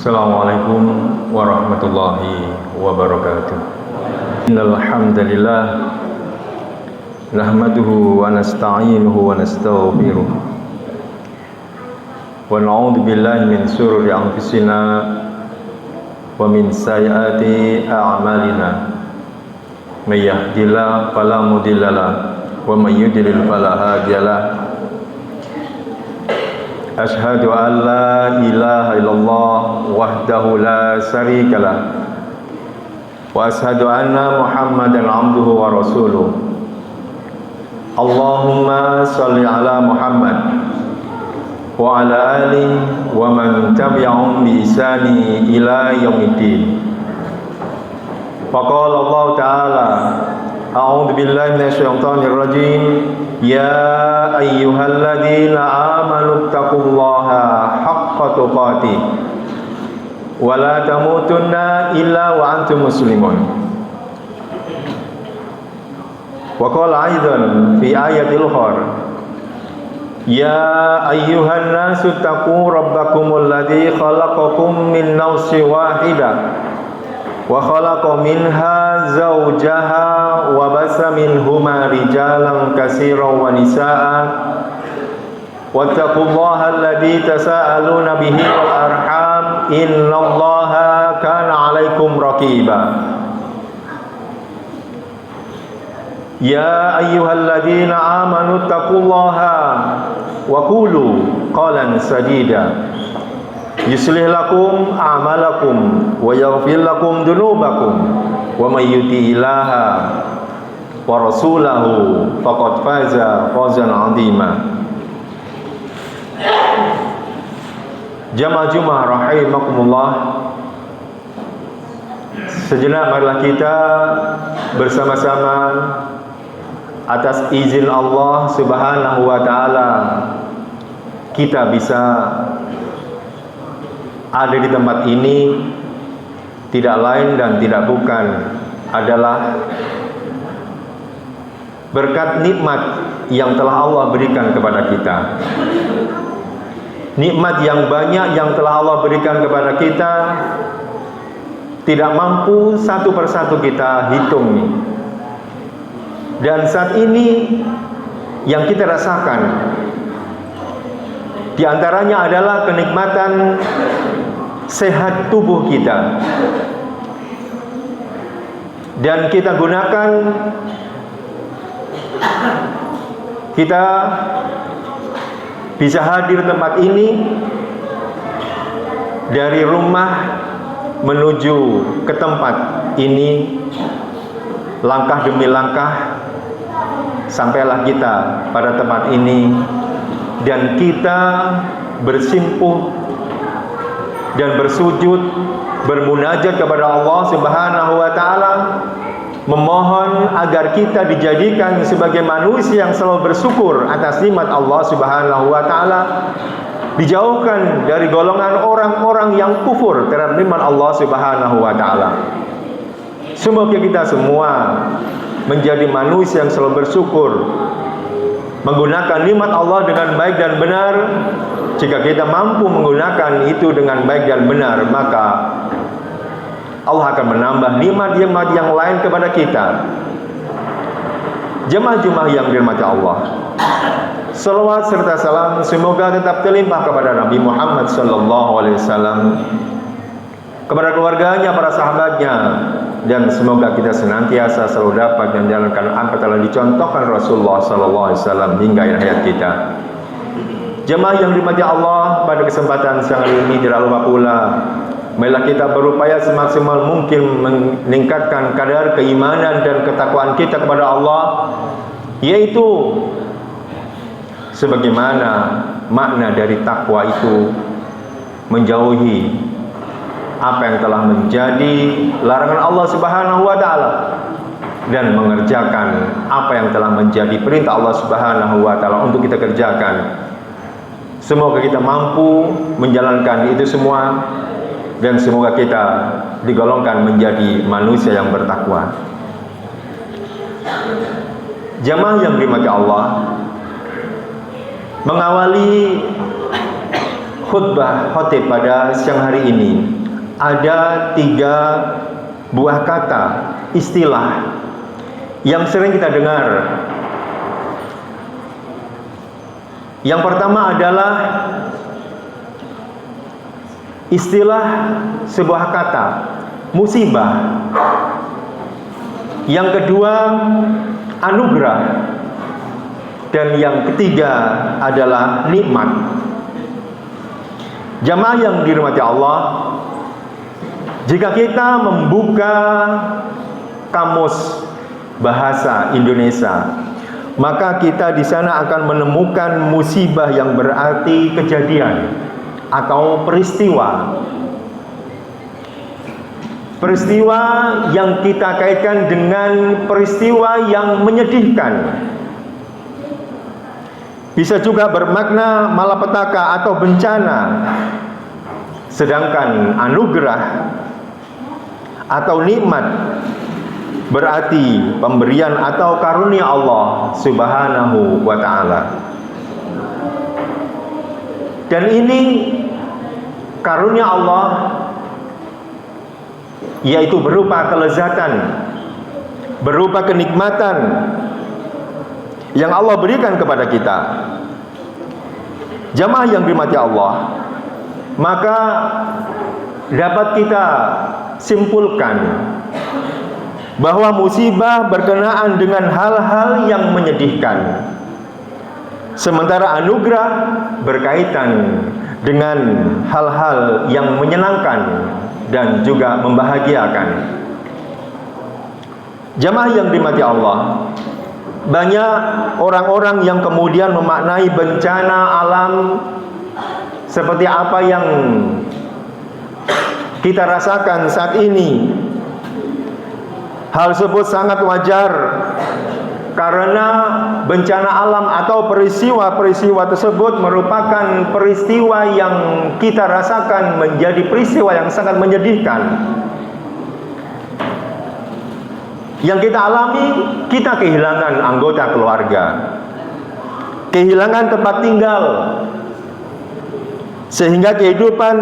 Assalamualaikum warahmatullahi wabarakatuh. Innal hamdalillah nahmaduhu wa nasta'inuhu wa nastaghfiruh wa na'udzu billahi min shururi anfusina wa min sayyiati a'malina. May yahdihillahu fala mudhillalah wa may yudlil fala hadiyalah. Ashhadu an la ilaha illallah wahdahu la syarika lah wa ashhadu anna Muhammadan abduhu wa rasuluh. Allahumma shalli ala Muhammad wa ala alihi wa man tabi'ahum bi ihsani ila yaumiddin. Faqala Allah ta'ala a'udzu billahi minasyaitonir rajim. Ya ayyuhalladzina amanu taqullaha haqqa tuqatih wa la tamutunna illa wa antum muslimun. Wa qala aidan fi ayatil ukhra ya ayyuhan nasu taqu rabbakumul ladzi khalaqakum min nafsin wahidah wa khalaqa minha zawjaha wa basa minhuma rijalan katsiran wa nisaa'a wattaqullaha alladzi tasaaluna bihi wal arham innallaha kana 'alaikum raqiba. Ya ayyuhalladzina amanu taqullaha wa qulu qalan sadida yuslih lakum a'malakum wa yaghfir lakum dhunubakum wa may yuti'illaha wa rasulahu faqad faza fawzan 'azima. Jamaah Jumat rahimakumullah, sejenak marilah kita bersama-sama atas izin Allah Subhanahu wa taala kita bisa ada di tempat ini tidak lain dan tidak bukan adalah berkat nikmat yang telah Allah berikan kepada kita. Nikmat yang banyak yang telah Allah berikan kepada kita tidak mampu satu persatu kita hitung. Dan saat ini yang kita rasakan di antaranya adalah kenikmatan sehat tubuh kita, dan kita gunakan, kita bisa hadir tempat ini dari rumah menuju ke tempat ini, langkah demi langkah sampailah kita pada tempat ini, dan kita bersimpuh dan bersujud, bermunajat kepada Allah Subhanahu wa taala, memohon agar kita dijadikan sebagai manusia yang selalu bersyukur atas nikmat Allah Subhanahu wa taala, dijauhkan dari golongan orang-orang yang kufur terhadap nikmat Allah Subhanahu wa taala. Semoga kita semua menjadi manusia yang selalu bersyukur, menggunakan nikmat Allah dengan baik dan benar. Jika kita mampu menggunakan itu dengan baik dan benar, maka Allah akan menambah nikmat-nikmat yang lain kepada kita. Jemaah-jemaah yang dirahmati Allah, salawat serta salam semoga tetap terlimpah kepada Nabi Muhammad SAW, kepada keluarganya, para sahabatnya, dan semoga kita senantiasa selalu dapat menjalankan apa yang telah dicontohkan Rasulullah SAW hingga akhir hayat kita. Jemaah yang dirahmati Allah, pada kesempatan siang hari ini tidak lupa pula marilah kita berupaya semaksimal mungkin meningkatkan kadar keimanan dan ketakwaan kita kepada Allah, yaitu sebagaimana makna dari takwa itu menjauhi apa yang telah menjadi larangan Allah Subhanahu wa taala dan mengerjakan apa yang telah menjadi perintah Allah Subhanahu wa taala untuk kita kerjakan. Semoga kita mampu menjalankan itu semua, dan semoga kita digolongkan menjadi manusia yang bertakwa. Jamaah yang dirahmati Allah, mengawali khutbah khotib pada siang hari ini ada 3 buah kata istilah yang sering kita dengar. Yang pertama adalah istilah sebuah kata musibah. Yang kedua anugerah. Dan yang ketiga adalah nikmat. Jamaah yang dirahmati Allah, jika kita membuka kamus bahasa Indonesia, maka kita di sana akan menemukan musibah yang berarti kejadian atau peristiwa. Peristiwa yang kita kaitkan dengan peristiwa yang menyedihkan. Bisa juga bermakna malapetaka atau bencana. Sedangkan anugerah atau nikmat berarti pemberian atau karunia Allah Subhanahu wa ta'ala. Dan ini karunia Allah, yaitu berupa kelezatan, berupa kenikmatan yang Allah berikan kepada kita. Jamaah yang dirahmati Allah, maka dapat kita simpulkan bahwa musibah berkenaan dengan hal-hal yang menyedihkan, sementara anugerah berkaitan dengan hal-hal yang menyenangkan dan juga membahagiakan. Jamaah yang dirahmati Allah, banyak orang-orang yang kemudian memaknai bencana alam seperti apa yang kita rasakan saat ini. Hal tersebut sangat wajar karena bencana alam atau peristiwa-peristiwa tersebut merupakan peristiwa yang kita rasakan menjadi peristiwa yang sangat menyedihkan. Yang kita alami, kita kehilangan anggota keluarga, kehilangan tempat tinggal, sehingga kehidupan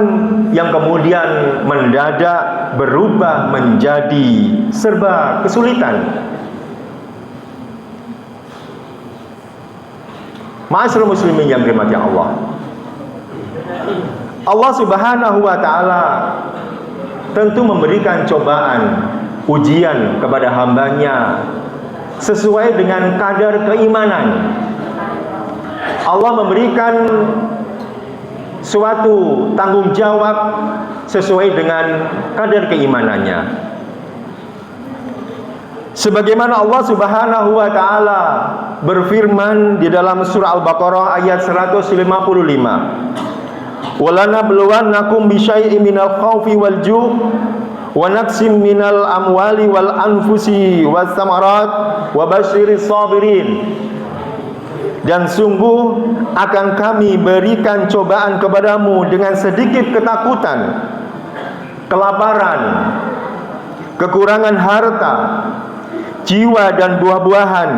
yang kemudian mendadak berubah menjadi serba kesulitan. Ma'asyiral muslimin yang dirahmati Allah, Allah Subhanahu wa ta'ala tentu memberikan cobaan, ujian kepada hambanya sesuai dengan kadar keimanan. Allah memberikan suatu tanggung jawab sesuai dengan kadar keimanannya. Sebagaimana Allah Subhanahu wa ta'ala berfirman di dalam surah Al-Baqarah ayat 155, "Walanabluwannakum bisyai'in minal khaufi wal ju' wa naqsim minal amwali wal anfusi was samarat wa basyiris sabirin." Dan sungguh akan kami berikan cobaan kepadamu dengan sedikit ketakutan, kelaparan, kekurangan harta, jiwa dan buah-buahan,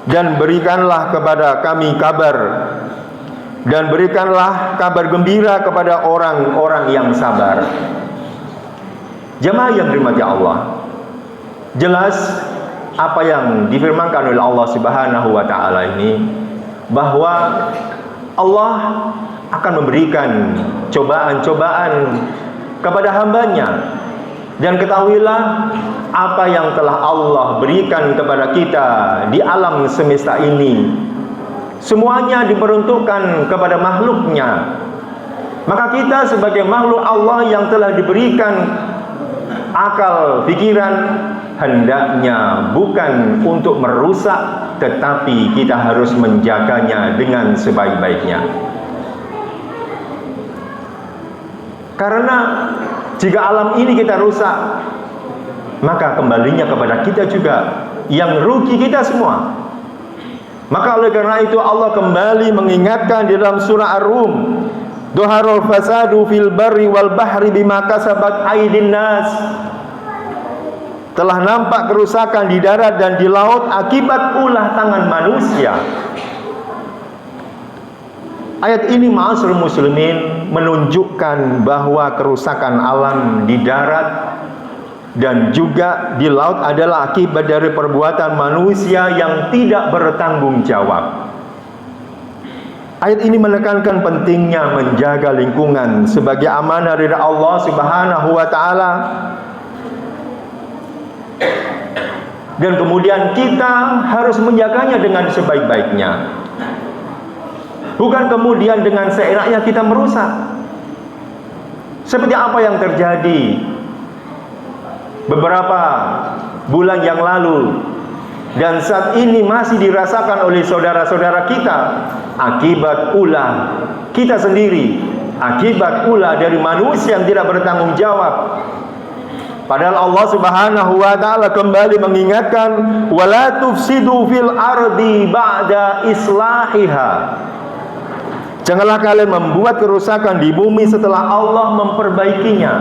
dan berikanlah kepada kami kabar, dan berikanlah kabar gembira kepada orang-orang yang sabar. Jemaah yang dirahmati Allah, jelas apa yang difirmankan oleh Allah Subhanahu wa ta'ala ini, bahwa Allah akan memberikan cobaan-cobaan kepada hambanya. Dan ketahuilah, apa yang telah Allah berikan kepada kita di alam semesta ini, semuanya diperuntukkan kepada makhluknya. Maka kita sebagai makhluk Allah yang telah diberikan akal, pikiran, hendaknya bukan untuk merusak, tetapi kita harus menjaganya dengan sebaik-baiknya. Karena jika alam ini kita rusak, maka kembalinya kepada kita juga, yang rugi kita semua. Maka oleh karena itu Allah kembali mengingatkan di dalam surah Ar-Rum, "Dhaharul fasadu fil barri wal bahri bima kasabat aydin nas." Telah nampak kerusakan di darat dan di laut akibat ulah tangan manusia. Ayat ini ma'asyiral muslimin menunjukkan bahwa kerusakan alam di darat dan juga di laut adalah akibat dari perbuatan manusia yang tidak bertanggung jawab. Ayat ini menekankan pentingnya menjaga lingkungan sebagai amanah dari Allah Subhanahu wa taala. Dan kemudian kita harus menjaganya dengan sebaik-baiknya. Bukan kemudian dengan seenaknya kita merusak. Seperti apa yang terjadi beberapa bulan yang lalu dan saat ini masih dirasakan oleh saudara-saudara kita, akibat ulah kita sendiri, akibat ulah dari manusia yang tidak bertanggung jawab. Padahal Allah Subhanahu wa taala kembali mengingatkan, wala tufsidu fil ardi ba'da islahiha. Janganlah kalian membuat kerusakan di bumi setelah Allah memperbaikinya.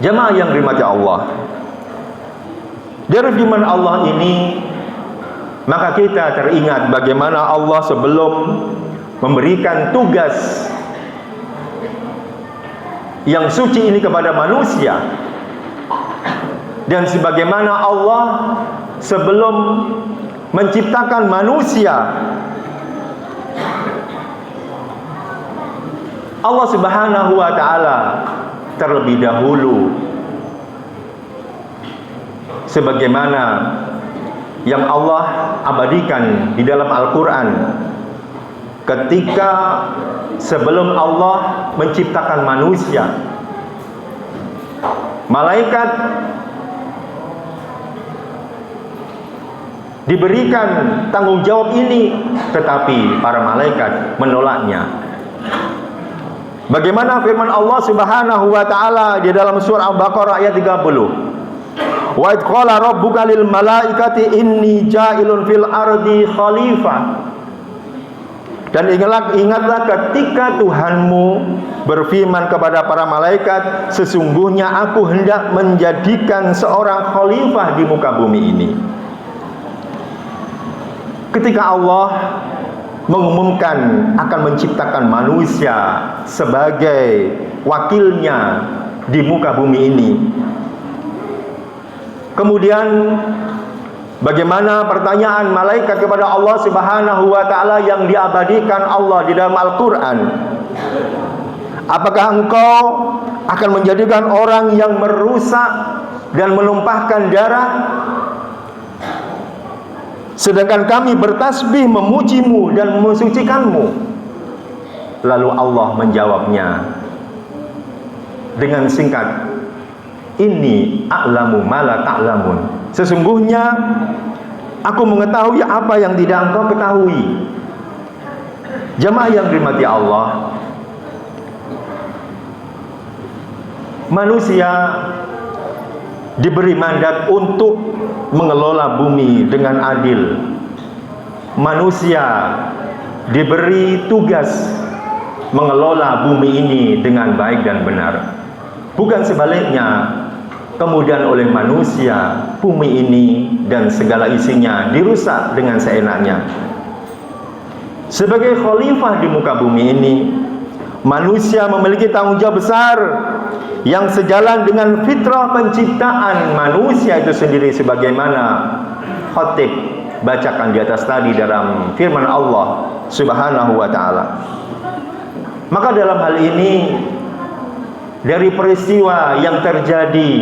Jemaah yang dirahmati Allah, dari firman Allah ini maka kita teringat bagaimana Allah sebelum memberikan tugas yang suci ini kepada manusia, dan sebagaimana Allah sebelum menciptakan manusia, Allah Subhanahu wa taala terlebih dahulu sebagaimana yang Allah abadikan di dalam Al-Quran, ketika sebelum Allah menciptakan manusia, malaikat diberikan tanggung jawab ini, tetapi para malaikat menolaknya. Bagaimana firman Allah Subhanahu wa taala di dalam surah Al-Baqarah ayat 30. Wa idh qala rabbuka lil malaikati inni ja'ilun fil ardi khalifah. Dan ingatlah ketika Tuhanmu berfirman kepada para malaikat, sesungguhnya aku hendak menjadikan seorang khalifah di muka bumi ini. Ketika Allah mengumumkan akan menciptakan manusia sebagai wakilnya di muka bumi ini, kemudian bagaimana pertanyaan malaikat kepada Allah Subhanahu wa taala yang diabadikan Allah di dalam Al-Qur'an? Apakah engkau akan menjadikan orang yang merusak dan menumpahkan darah, sedangkan kami bertasbih memujimu dan mensucikanmu? Lalu Allah menjawabnya dengan singkat, inni a'lamu ma la ta'lamun. Sesungguhnya aku mengetahui apa yang tidak engkau ketahui. Jemaah yang dirahmati Allah, manusia diberi mandat untuk mengelola bumi dengan adil. Manusia diberi tugas mengelola bumi ini dengan baik dan benar. Bukan sebaliknya, kemudian oleh manusia bumi ini dan segala isinya dirusak dengan seenaknya. Sebagai khalifah di muka bumi ini, manusia memiliki tanggung jawab besar yang sejalan dengan fitrah penciptaan manusia itu sendiri, sebagaimana khatib bacakan di atas tadi dalam firman Allah Subhanahu wa taala. Maka dalam hal ini, dari peristiwa yang terjadi,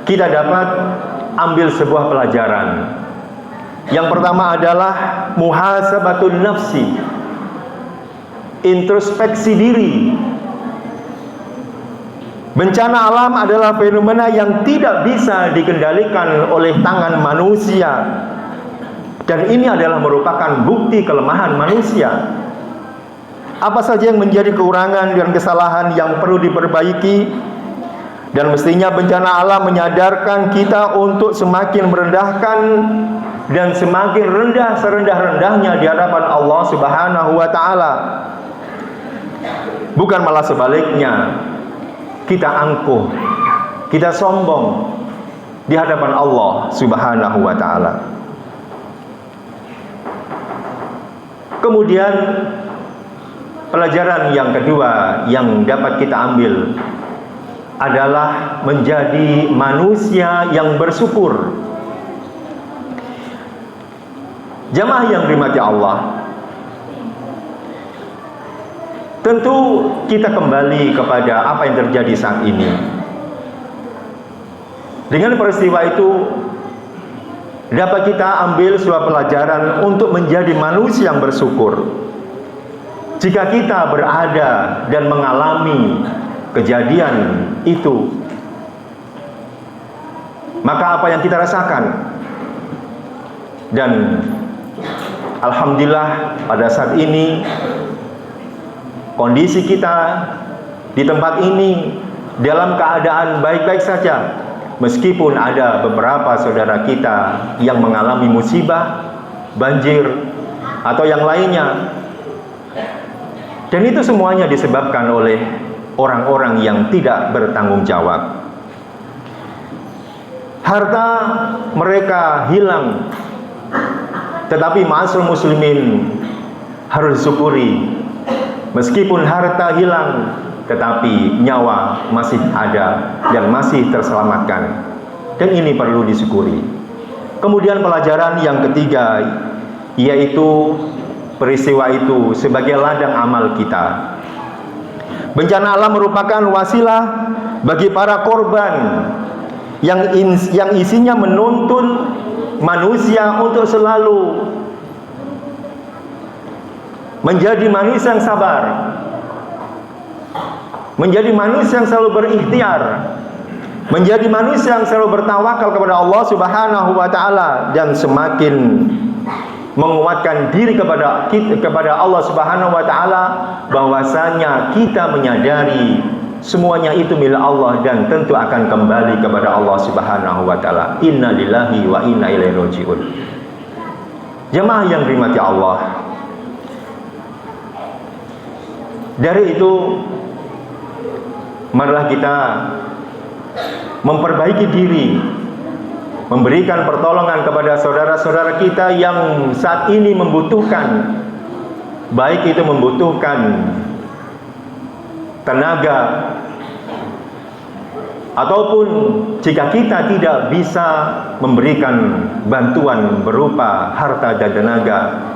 kita dapat ambil sebuah pelajaran. Yang pertama adalah muhasabatun nafsi, introspeksi diri. Bencana alam adalah fenomena yang tidak bisa dikendalikan oleh tangan manusia, dan ini adalah merupakan bukti kelemahan manusia. Apa saja yang menjadi kekurangan dan kesalahan yang perlu diperbaiki, dan mestinya bencana alam menyadarkan kita untuk semakin merendahkan dan semakin rendah serendah-rendahnya di hadapan Allah Subhanahu wa taala. Bukan malah sebaliknya, kita angkuh, kita sombong di hadapan Allah Subhanahu wa taala. Kemudian pelajaran yang kedua yang dapat kita ambil adalah menjadi manusia yang bersyukur. Jamaah yang dirahmati Allah, tentu kita kembali kepada apa yang terjadi saat ini. Dengan peristiwa itu dapat kita ambil sebuah pelajaran untuk menjadi manusia yang bersyukur. Jika kita berada dan mengalami kejadian itu, maka apa yang kita rasakan? Dan alhamdulillah pada saat ini kondisi kita di tempat ini dalam keadaan baik-baik saja, meskipun ada beberapa saudara kita yang mengalami musibah, banjir, atau yang lainnya. Dan itu semuanya disebabkan oleh orang-orang yang tidak bertanggung jawab. Harta mereka hilang, tetapi ma'asyiral muslimin harus disyukuri. Meskipun harta hilang, tetapi nyawa masih ada dan masih terselamatkan. Dan ini perlu disyukuri. Kemudian pelajaran yang ketiga, yaitu peristiwa itu sebagai ladang amal kita. Bencana alam merupakan wasilah bagi para korban yang isinya menuntun manusia untuk selalu menjadi manusia yang sabar, menjadi manusia yang selalu berikhtiar, menjadi manusia yang selalu bertawakal kepada Allah Subhanahu wa taala, dan semakin menguatkan diri kepada Allah Subhanahu wa taala, bahwasanya kita menyadari semuanya itu milik Allah dan tentu akan kembali kepada Allah Subhanahu wa taala. Inna lillahi wa inna ilaihi rajiun. Jemaah yang dirahmati Allah, dari itu marilah kita memperbaiki diri, memberikan pertolongan kepada saudara-saudara kita yang saat ini membutuhkan, baik itu membutuhkan tenaga, ataupun jika kita tidak bisa memberikan bantuan berupa harta dan tenaga,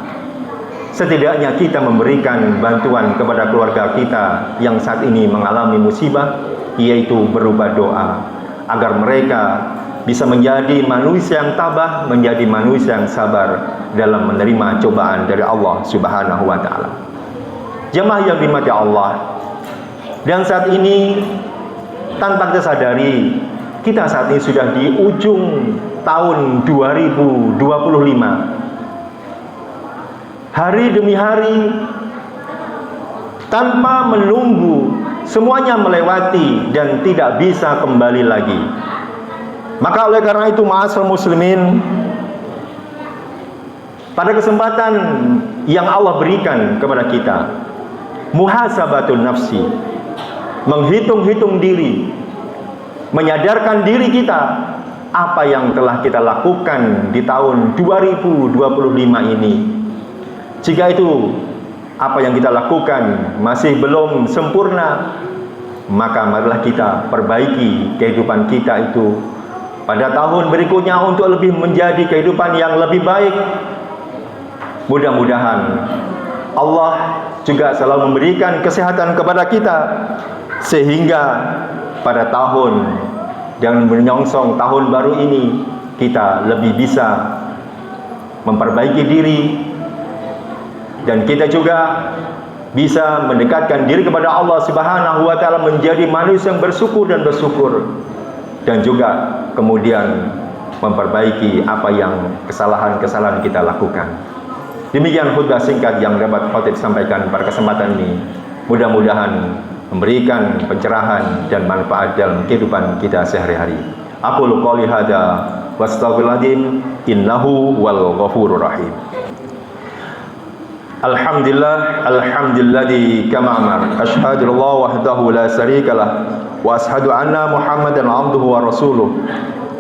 setidaknya kita memberikan bantuan kepada keluarga kita yang saat ini mengalami musibah, yaitu berupa doa, agar mereka bisa menjadi manusia yang tabah, menjadi manusia yang sabar dalam menerima cobaan dari Allah Subhanahu wa taala. Jemaah yang dirahmati Allah, dan saat ini tanpa kita sadari, kita saat ini sudah di ujung tahun 2025. Hari demi hari, tanpa menunggu, semuanya melewati dan tidak bisa kembali lagi. Maka oleh karena itu, ma'asyiral muslimin, pada kesempatan yang Allah berikan kepada kita, muhasabatun nafsi, menghitung-hitung diri, menyadarkan diri kita apa yang telah kita lakukan di tahun 2025 ini. Jika itu apa yang kita lakukan masih belum sempurna, maka marilah kita perbaiki kehidupan kita itu pada tahun berikutnya untuk lebih menjadi kehidupan yang lebih baik. Mudah-mudahan Allah juga selalu memberikan kesehatan kepada kita, sehingga pada tahun yang menyongsong tahun baru ini kita lebih bisa memperbaiki diri, dan kita juga bisa mendekatkan diri kepada Allah Subhanahu wa taala, menjadi manusia yang bersyukur dan bersyukur, dan juga kemudian memperbaiki apa yang kesalahan-kesalahan kita lakukan. Demikian khutbah singkat yang dapat khotib sampaikan pada kesempatan ini. Mudah-mudahan memberikan pencerahan dan manfaat dalam kehidupan kita sehari-hari. Aqulu qouli hadza wastaghfirullahaladzim, innahu wal ghafurur rahim. Alhamdulillah, alhamdulilladzi kama amar, asyhadu Allah wahdahu la syarikalah, wa asyhadu anna Muhammadan abduhu wa rasuluh.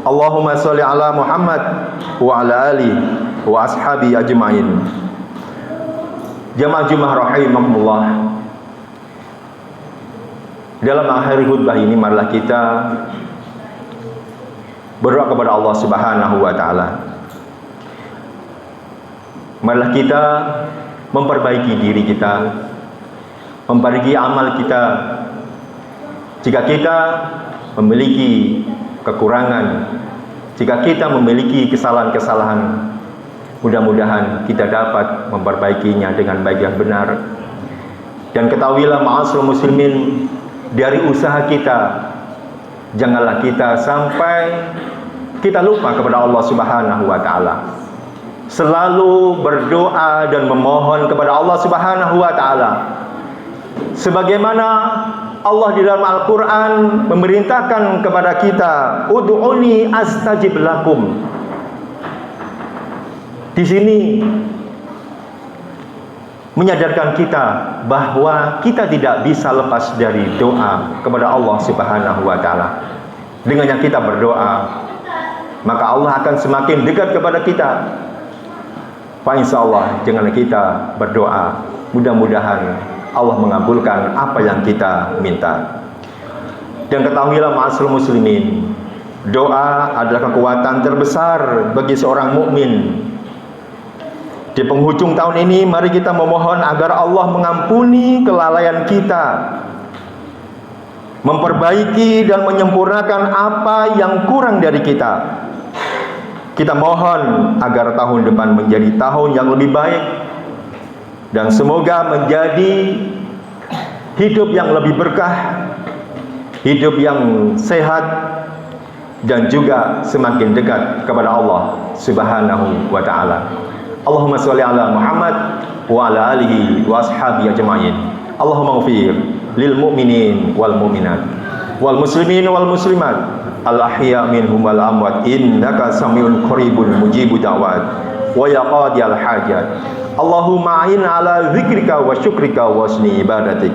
Allahumma sholli ala Muhammad wa ala alihi wa ashabi ajmain. Jamaah Jumat rahimakumullah. Dalam akhir khutbah ini marilah kita berdoa kepada Allah Subhanahu wa taala. Marilah kita memperbaiki diri kita, memperbaiki amal kita. Jika kita memiliki kekurangan, jika kita memiliki kesalahan-kesalahan, mudah-mudahan kita dapat memperbaikinya dengan baik dan benar. Dan ketahuilah ma'asyiral muslimin, dari usaha kita janganlah kita sampai kita lupa kepada Allah Subhanahu wa taala. Selalu berdoa dan memohon kepada Allah Subhanahu wa taala. Sebagaimana Allah di dalam Al-Qur'an memerintahkan kepada kita, ud'uni astajib lakum. Di sini menyadarkan kita bahwa kita tidak bisa lepas dari doa kepada Allah Subhanahu wa taala. Dengannya kita berdoa, maka Allah akan semakin dekat kepada kita. Fa insyaallah janganlah kita berdoa, mudah-mudahan Allah mengabulkan apa yang kita minta. Dan ketahuilah ma'asyiral muslimin, doa adalah kekuatan terbesar bagi seorang mukmin. Di penghujung tahun ini mari kita memohon agar Allah mengampuni kelalaian kita, memperbaiki dan menyempurnakan apa yang kurang dari kita. Kita mohon agar tahun depan menjadi tahun yang lebih baik, dan semoga menjadi hidup yang lebih berkah, hidup yang sehat, dan juga semakin dekat kepada Allah Subhanahu wa taala. Allahumma sholli ala Muhammad wa ala alihi wa ashabihi ajma'in. Allahumma ighfir lil mu'minin wal mu'minat wal muslimin wal muslimat al ahya minhum wal amwat innaka samiun qaribun mujibud da'wat wa yaqadiyal hajat. Allahumma a'in ala zikrika wa syukrika wa husni ibadatik.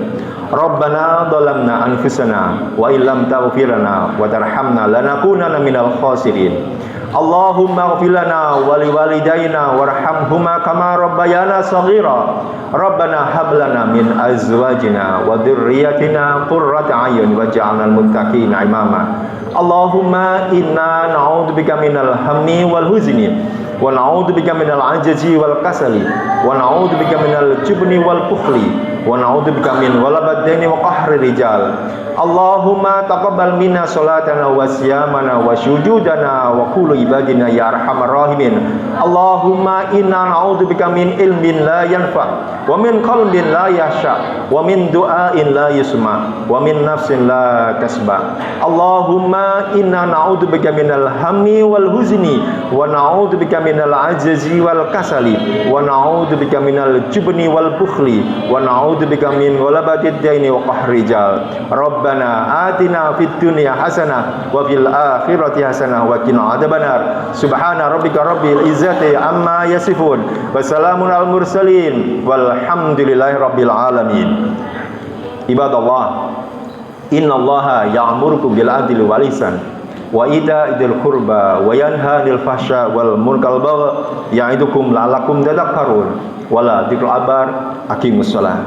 Rabbana dhalamna anfusana wa illam taghfir lana wa tarhamna lanakunanna minal khasirin. Allahumma ighfir lana wa liwalidayna warhamhuma kama rabbayana shaghira. Rabbana hab lana min azwajina wa dhurriyyatina qurrata a'yun waj'alnal muttaqina imama. Allahumma inna na'udzubika minal hammi wal huzni wa na'udzubika minal ajzi wal kasali wa na'udzubika minal jubni wal bukhli wa na'udzubika min ghalabati daini wa qahri rijal. Allahumma taqabbal minna salatana wa siyamana wa sujudana wa kullu ibadina ya arhamar rahimin. Allahumma inna na'udzubika min ilmin la yanfa wa min qalbin la yahsha wa min du'ain la yusma wa min nafsin la tasba. Allahumma inna na'udzubika minal hammi wal huzni wa na'udzubika minal ajzi wal kasali wa na'udzubika minal jubni wal bukhli wa na'udzubika min ghalabati daini wa qahri rijal. Rabbana atina fid dunya hasanah wa fil akhirati hasanah wa qina adzabannar. Subhana rabbika rabbil izzati amma yasifun wa salamun al mursalin walhamdulillahi rabbil alamin. Ibadallah, innallaha ya'murukum bil adli wal ihsan wa ita'il qurba wa yanha 'anil fahsya wal munkar wal baghi ya'idukum la'allakum tadhakkarun. Wala dzikrul akbar. Aqimus shalah.